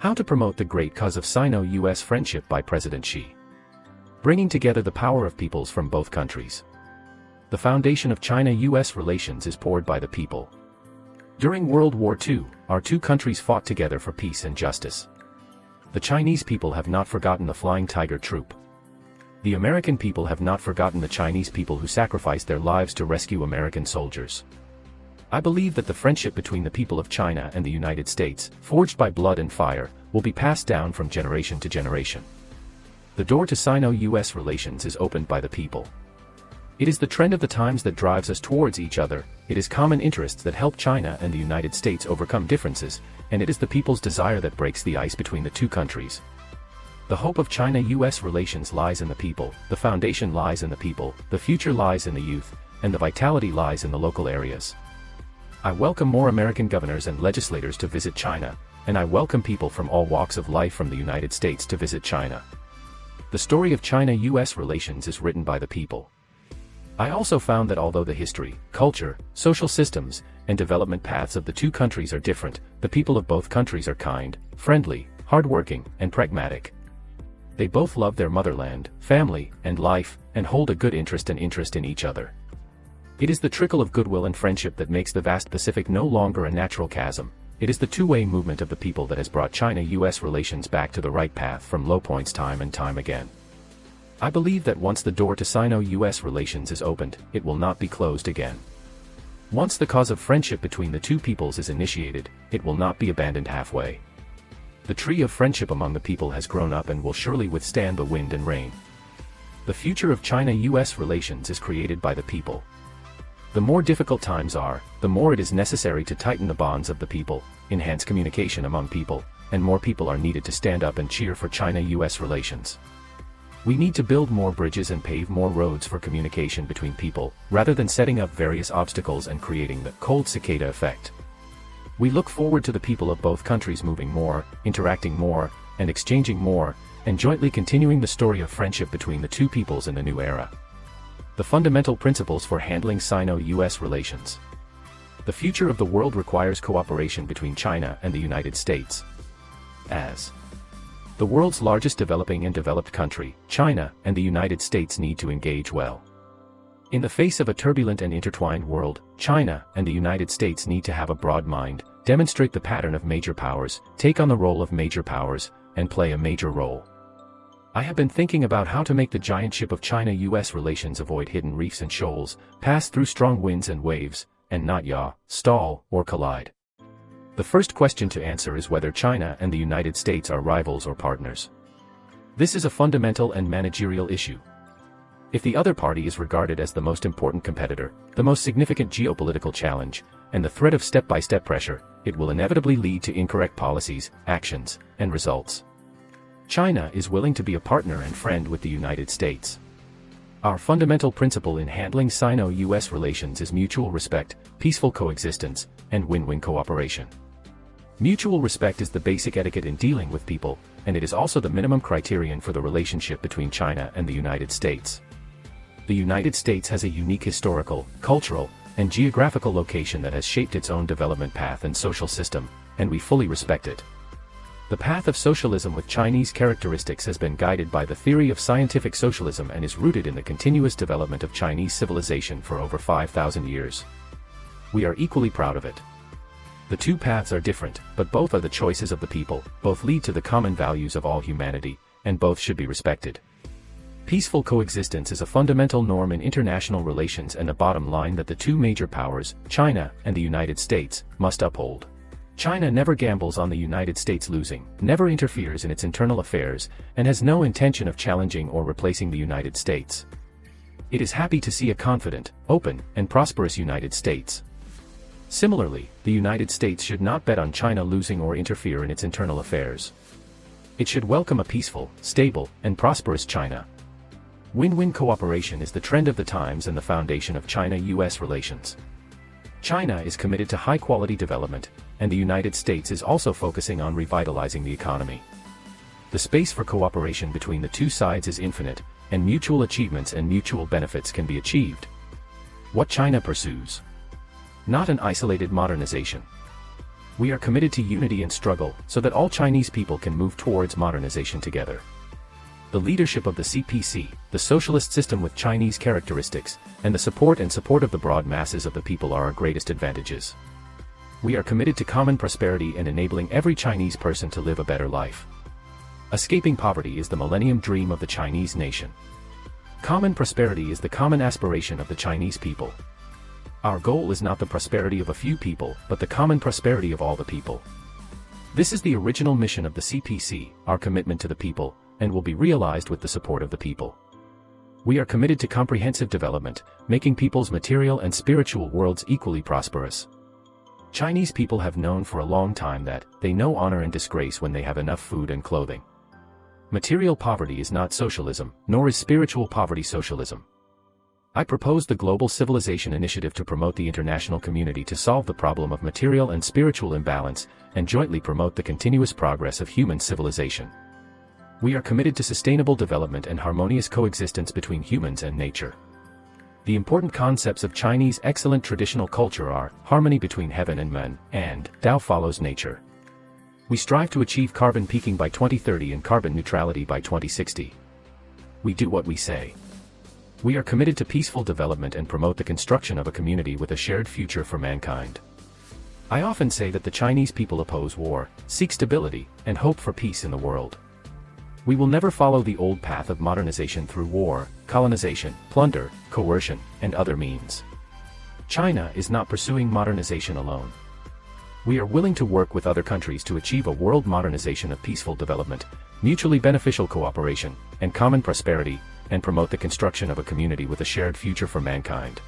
How to promote the great cause of Sino-US friendship by President Xi. Bringing together the power of peoples from both countries. The foundation of China-US relations is poured by the people. During World War II, our two countries fought together for peace and justice. The Chinese people have not forgotten the Flying Tiger Troop. The American people have not forgotten the Chinese people who sacrificed their lives to rescue American soldiers. I believe that the friendship between the people of China and the United States, forged by blood and fire, will be passed down from generation to generation. The door to Sino-US relations is opened by the people. It is the trend of the times that drives us towards each other, it is common interests that help China and the United States overcome differences, and it is the people's desire that breaks the ice between the two countries. The hope of China-US relations lies in the people, the foundation lies in the people, the future lies in the youth, and the vitality lies in the local areas. I welcome more American governors and legislators to visit China, and I welcome people from all walks of life from the United States to visit China. The story of China-US relations is written by the people. I also found that although the history, culture, social systems, and development paths of the two countries are different, the people of both countries are kind, friendly, hardworking, and pragmatic. They both love their motherland, family, and life, and hold a good interest in each other. It is the trickle of goodwill and friendship that makes the vast Pacific no longer a natural chasm. It is the two-way movement of the people that has brought China-US relations back to the right path from low points time and time again. I believe that once the door to Sino-US relations is opened, it will not be closed again. Once the cause of friendship between the two peoples is initiated, it will not be abandoned halfway. The tree of friendship among the people has grown up and will surely withstand the wind and rain. The future of China-US relations is created by the people. The more difficult times are, the more it is necessary to tighten the bonds of the people, enhance communication among people, and more people are needed to stand up and cheer for China-US relations. We need to build more bridges and pave more roads for communication between people, rather than setting up various obstacles and creating the cold cicada effect. We look forward to the people of both countries moving more, interacting more, and exchanging more, and jointly continuing the story of friendship between the two peoples in the new era. The fundamental principles for handling Sino-US relations. The future of the world requires cooperation between China and the United States. As the world's largest developing and developed country, China and the United States need to engage well. In the face of a turbulent and intertwined world, China and the United States need to have a broad mind, demonstrate the pattern of major powers, take on the role of major powers, and play a major role. I have been thinking about how to make the giant ship of China-US relations avoid hidden reefs and shoals, pass through strong winds and waves, and not yaw, stall, or collide. The first question to answer is whether China and the United States are rivals or partners. This is a fundamental and managerial issue. If the other party is regarded as the most important competitor, the most significant geopolitical challenge, and the threat of step-by-step pressure, it will inevitably lead to incorrect policies, actions, and results. China is willing to be a partner and friend with the United States. Our fundamental principle in handling Sino-US relations is mutual respect, peaceful coexistence, and win-win cooperation. Mutual respect is the basic etiquette in dealing with people, and it is also the minimum criterion for the relationship between China and the United States. The United States has a unique historical, cultural, and geographical location that has shaped its own development path and social system, and we fully respect it. The path of socialism with Chinese characteristics has been guided by the theory of scientific socialism and is rooted in the continuous development of Chinese civilization for over 5,000 years. We are equally proud of it. The two paths are different, but both are the choices of the people, both lead to the common values of all humanity, and both should be respected. Peaceful coexistence is a fundamental norm in international relations and a bottom line that the two major powers, China and the United States, must uphold. China never gambles on the United States losing, never interferes in its internal affairs, and has no intention of challenging or replacing the United States. It is happy to see a confident, open, and prosperous United States. Similarly, the United States should not bet on China losing or interfere in its internal affairs. It should welcome a peaceful, stable, and prosperous China. Win-win cooperation is the trend of the times and the foundation of China-US relations. China is committed to high-quality development, and the United States is also focusing on revitalizing the economy. The space for cooperation between the two sides is infinite, and mutual achievements and mutual benefits can be achieved. What China pursues. Not an isolated modernization. We are committed to unity and struggle so that all Chinese people can move towards modernization together. The leadership of the CPC, the socialist system with Chinese characteristics, and the support of the broad masses of the people are our greatest advantages. We are committed to common prosperity and enabling every Chinese person to live a better life. Escaping poverty is the millennium dream of the Chinese nation. Common prosperity is the common aspiration of the Chinese people. Our goal is not the prosperity of a few people, but the common prosperity of all the people. This is the original mission of the CPC, our commitment to the people, and will be realized with the support of the people. We are committed to comprehensive development, making people's material and spiritual worlds equally prosperous. Chinese people have known for a long time that they know honor and disgrace when they have enough food and clothing. Material poverty is not socialism, nor is spiritual poverty socialism. I propose the Global Civilization Initiative to promote the international community to solve the problem of material and spiritual imbalance, and jointly promote the continuous progress of human civilization. We are committed to sustainable development and harmonious coexistence between humans and nature. The important concepts of Chinese excellent traditional culture are harmony between heaven and men, and Tao follows nature. We strive to achieve carbon peaking by 2030 and carbon neutrality by 2060. We do what we say. We are committed to peaceful development and promote the construction of a community with a shared future for mankind. I often say that the Chinese people oppose war, seek stability, and hope for peace in the world. We will never follow the old path of modernization through war, colonization, plunder, coercion, and other means. China is not pursuing modernization alone. We are willing to work with other countries to achieve a world modernization of peaceful development, mutually beneficial cooperation, and common prosperity, and promote the construction of a community with a shared future for mankind.